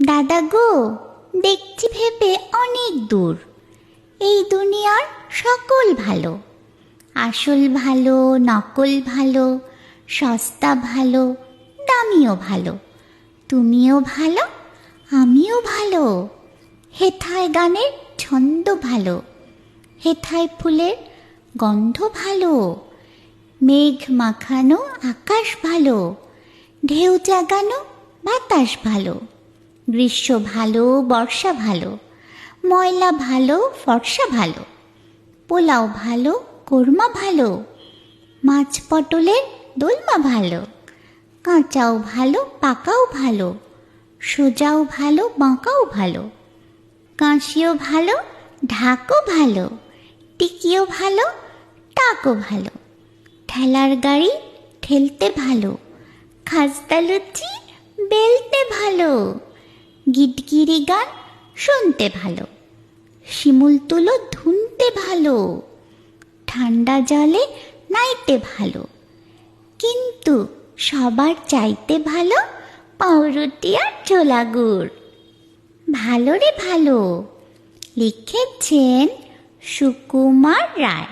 দাদা গো, দেখছি ভেবে অনেক দূর, এই দুনিয়ার সকল ভালো। আসল ভালো, নকল ভালো, সস্তা ভালো, দামিও ভালো। তুমিও ভালো, আমিও ভালো। হেথায় গানের ছন্দ ভালো, হেথায় ফুলের গন্ধ ভালো। মেঘ মাখানো আকাশ ভালো, ঢেউ জাগানো বাতাস ভালো। গ্রীষ্ম ভালো, বর্ষা ভালো, ময়লা ভালো, ফর্সা ভালো। পোলাও ভালো, কোরমা ভালো, মাছ পটলের দোলমা ভালো। কাঁচাও ভালো, পাকাও ভালো, সোজাও ভালো, বাঁকাও ভালো। কাঁসিও ভালো, ঢাকও ভালো, টিকিও ভালো, টাকও ভালো। ঠেলার গাড়ি ঠেলতে ভালো, খাস্তা লুচি বেলতে ভালো। গিটগিরি গান শুনতে ভালো, শিমুল তুলো ধুনতে ভালো। ঠান্ডা জলে নাইতে ভালো, কিন্তু সবার চাইতে ভালো পাউরুটি আর ছোলা গুড়। ভালো রে ভালো। লিখেছেন সুকুমার রায়।